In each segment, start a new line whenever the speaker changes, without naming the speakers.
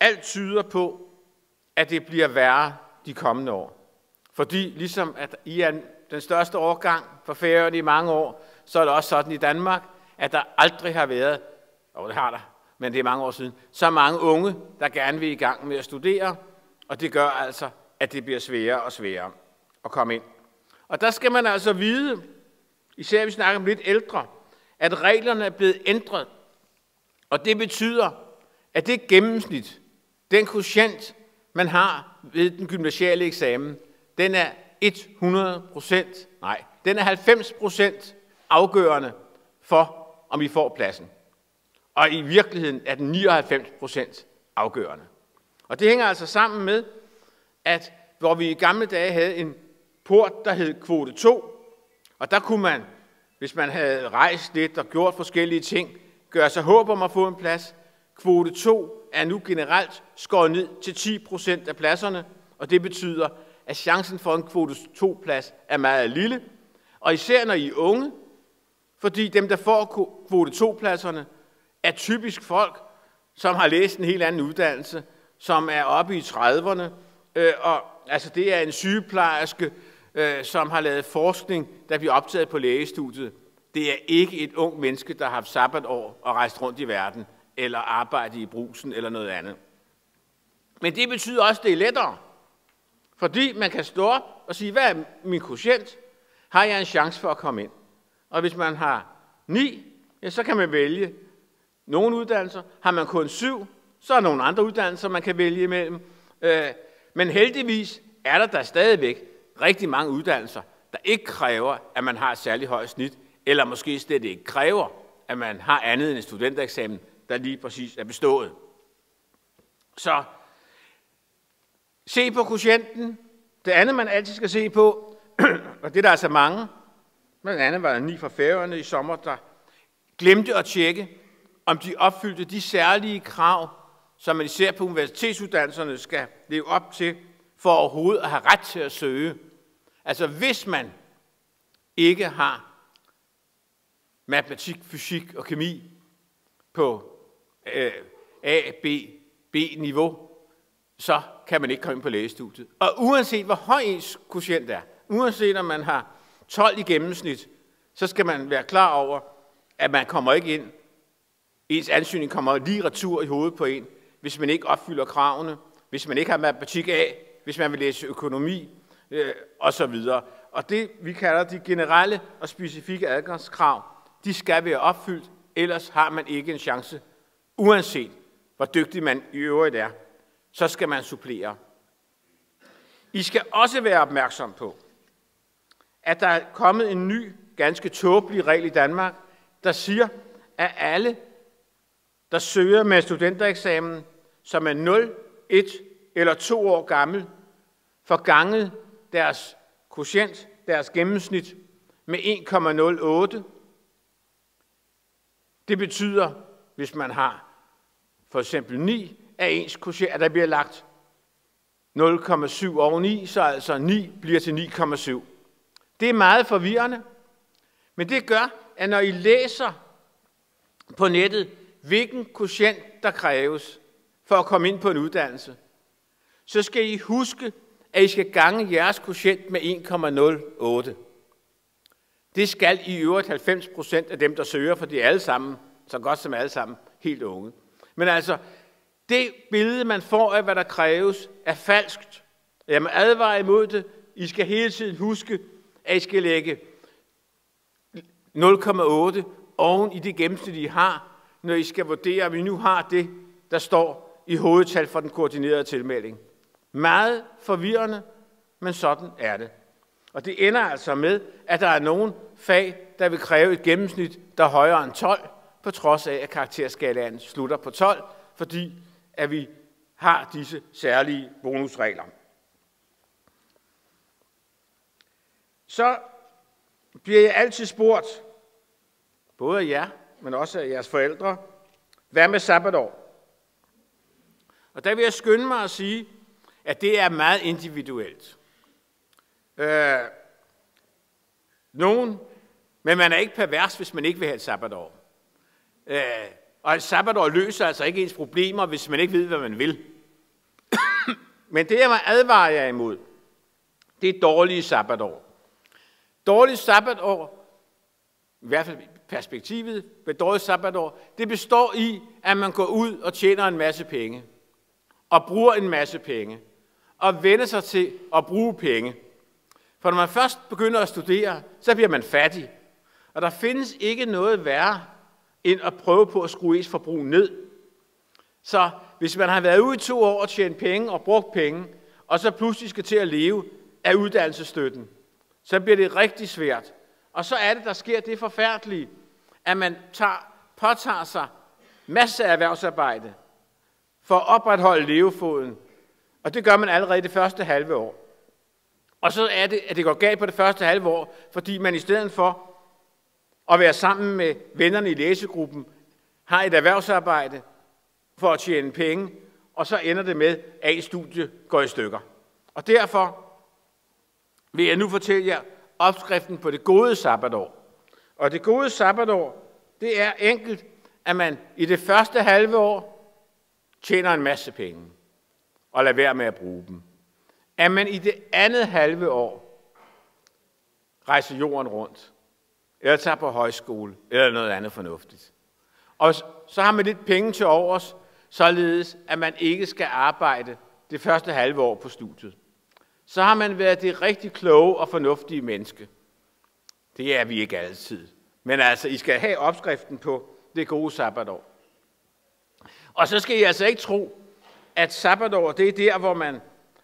alt tyder på, at det bliver værre de kommende år. Fordi ligesom at I er den største årgang for Færøerne i mange år, så er det også sådan i Danmark, at der aldrig har været, og det har der, men det er mange år siden, så mange unge, der gerne vil i gang med at studere, og det gør altså, at det bliver sværere og sværere at komme ind. Og der skal man altså vide, især hvis vi snakker om lidt ældre, at reglerne er blevet ændret, og det betyder, at det gennemsnit, den quotient, man har ved den gymnasiale eksamen, den er 90% afgørende for, om I får pladsen. Og i virkeligheden er den 99% afgørende. Og det hænger altså sammen med, at hvor vi i gamle dage havde en port, der hed kvote 2, og der kunne man, hvis man havde rejst lidt og gjort forskellige ting, gøre sig håb om at få en plads. Kvote 2 er nu generelt skåret ned til 10% af pladserne, og det betyder, at chancen for en kvote 2-plads er meget lille, og især når I er unge, fordi dem, der får kvote 2-pladserne, er typisk folk, som har læst en helt anden uddannelse, som er oppe i 30'erne, og altså det er en sygeplejerske, som har lavet forskning, der bliver optaget på lægestudiet. Det er ikke et ung menneske, der har haft sabbatår og rejst rundt i verden, eller arbejdet i Brugsen eller noget andet. Men det betyder også, at det er lettere. Fordi man kan stå op og sige, hvad er min quotient? Har jeg en chance for at komme ind? Og hvis man har 9, ja, så kan man vælge nogle uddannelser. Har man kun 7, så er der nogle andre uddannelser, man kan vælge imellem. Men heldigvis er der stadigvæk rigtig mange uddannelser, der ikke kræver, at man har et særligt højt snit, eller måske slet ikke kræver, at man har andet end en studentereksamen, der lige præcis er bestået. Så se på quotienten. Det andet, man altid skal se på, og det er der altså mange, blandt andet var der 9 fra Færøerne i sommer, der glemte at tjekke, om de opfyldte de særlige krav, som man især på universitetsuddannelserne skal leve op til, for overhovedet at have ret til at søge. Altså hvis man ikke har matematik, fysik og kemi på A, B-niveau, så kan man ikke komme ind på lægestudiet. Og uanset hvor høj ens quotient er, uanset om man har 12 i gennemsnit, så skal man være klar over, at man kommer ikke ind. Ens ansøgning kommer lige retur i hovedet på en, hvis man ikke opfylder kravene, hvis man ikke har matematik A, hvis man vil læse økonomi osv. Og det, vi kalder de generelle og specifikke adgangskrav, de skal være opfyldt, ellers har man ikke en chance, uanset hvor dygtig man i øvrigt er, så skal man supplere. I skal også være opmærksom på, at der er kommet en ny, ganske tåbelig regel i Danmark, der siger, at alle, der søger med studentereksamen, som er 0, 1 eller 2 år gammel, får ganget deres quotient, deres gennemsnit, med 1,08. Det betyder, hvis man har for eksempel 9, at der bliver lagt 0,7 oveni, så altså 9 bliver til 9,7. Det er meget forvirrende, men det gør, at når I læser på nettet, hvilken quotient der kræves for at komme ind på en uddannelse, så skal I huske, at I skal gange jeres quotient med 1,08. Det skal i øvrigt 90% af dem, der søger, for de er alle sammen, så godt som alle sammen, helt unge. Men altså, det billede, man får af, hvad der kræves, er falskt. Jeg må advare imod det. I skal hele tiden huske, at I skal lægge 0,8 oven i det gennemsnit, I har, når I skal vurdere, at vi nu har det, der står i hovedtal for den koordinerede tilmelding. Meget forvirrende, men sådan er det. Og det ender altså med, at der er nogle fag, der vil kræve et gennemsnit, der er højere end 12, på trods af, at karakterskalaen slutter på 12, fordi at vi har disse særlige bonusregler. Så bliver jeg altid spurgt, både af jer, men også af jeres forældre, hvad med sabbatår? Og der vil jeg skynde mig at sige, at det er meget individuelt. Men man er ikke pervers, hvis man ikke vil have et sabbatår. Og et sabbatår løser altså ikke ens problemer, hvis man ikke ved, hvad man vil. Men det, jeg vil advare jer imod, det er dårlige sabbatår. Dårlige sabbatår, i hvert fald perspektivet ved dårlige sabbatår, det består i, at man går ud og tjener en masse penge, og bruger en masse penge, og vender sig til at bruge penge. For når man først begynder at studere, så bliver man fattig. Og der findes ikke noget værre, end at prøve på at skrue ens forbrug ned. Så hvis man har været ude i 2 år og tjent penge og brugt penge, og så pludselig skal til at leve af uddannelsesstøtten, så bliver det rigtig svært. Og så er det, der sker det forfærdelige, at man påtager sig masser af erhvervsarbejde for at opretholde levefoden. Og det gør man allerede det første halve år. Og så er det, at det går galt på det første halve år, fordi man i stedet for at være sammen med vennerne i læsegruppen, har et erhvervsarbejde for at tjene penge, og så ender det med, at et studie går i stykker. Og derfor vil jeg nu fortælle jer opskriften på det gode sabbatår. Og det gode sabbatår, det er enkelt, at man i det første halve år tjener en masse penge, og lader være med at bruge dem. At man i det andet halve år rejser jorden rundt, eller tager på højskole, eller noget andet fornuftigt. Og så har man lidt penge til overs, således at man ikke skal arbejde det første halve år på studiet. Så har man været det rigtig kloge og fornuftige menneske. Det er vi ikke altid. Men altså, I skal have opskriften på det gode sabbatår. Og så skal I altså ikke tro, at sabbatår, det er der, hvor man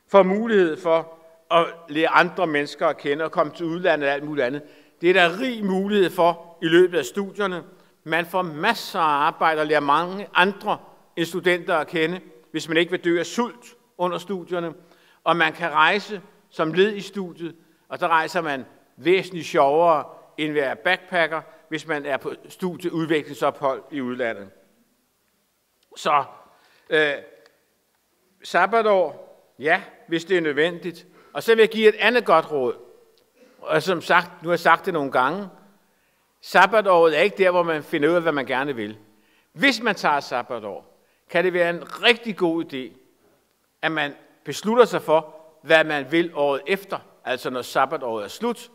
får mulighed for at lære andre mennesker at kende og komme til udlandet og alt muligt andet. Det er der rig mulighed for i løbet af studierne. Man får masser af arbejde og lærer mange andre end studenter at kende, hvis man ikke vil dø af sult under studierne. Og man kan rejse som led i studiet, og der rejser man væsentligt sjovere end at være backpacker, hvis man er på studieudviklingsophold i udlandet. Så sabbatår, ja, hvis det er nødvendigt. Og så vil jeg give et andet godt råd. Og som sagt, nu har jeg sagt det nogle gange, sabbatåret er ikke der, hvor man finder ud af, hvad man gerne vil. Hvis man tager sabbatår, kan det være en rigtig god idé, at man beslutter sig for, hvad man vil året efter, altså når sabbatåret er slut.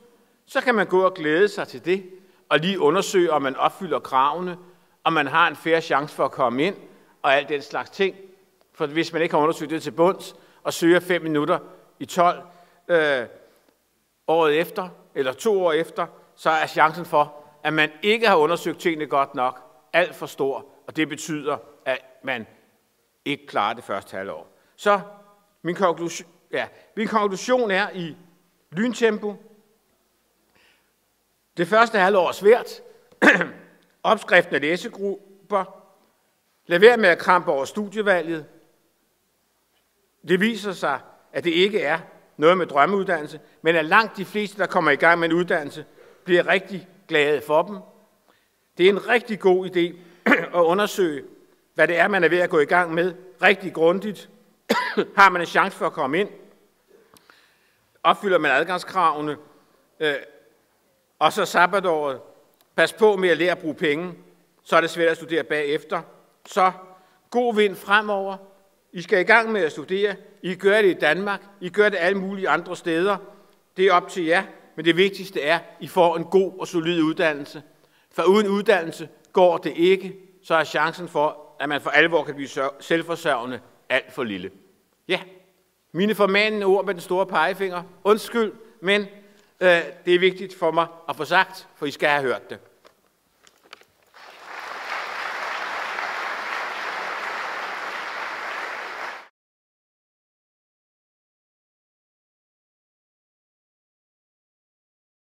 Så kan man gå og glæde sig til det, og lige undersøge, om man opfylder kravene, om man har en fair chance for at komme ind, og alt den slags ting. For hvis man ikke har undersøgt det til bunds, og søger 5 minutter i 12 året efter, eller 2 år efter, så er chancen for, at man ikke har undersøgt tingene godt nok, alt for stor, og det betyder, at man ikke klarer det første halve år. Så min konklusion er i lyntempo. Det første halvår er svært. Opskriften af læsegrupper. Lad være med at krampe over studievalget. Det viser sig, at det ikke er noget med drømmeuddannelse, men at langt de fleste, der kommer i gang med en uddannelse, bliver rigtig glade for dem. Det er en rigtig god idé at undersøge, hvad det er, man er ved at gå i gang med, rigtig grundigt. Har man en chance for at komme ind? Opfylder man adgangskravene? Og så sabbatåret. Pas på med at lære at bruge penge, så er det svært at studere bagefter. Så god vind fremover. I skal i gang med at studere. I gør det i Danmark. I gør det alle mulige andre steder. Det er op til jer. Men det vigtigste er, at I får en god og solid uddannelse. For uden uddannelse går det ikke, så er chancen for, at man for alvor kan blive selvforsørgende, alt for lille. Ja, mine formanende ord med den store pegefinger. Undskyld, men det er vigtigt for mig at få sagt, for I skal have hørt det.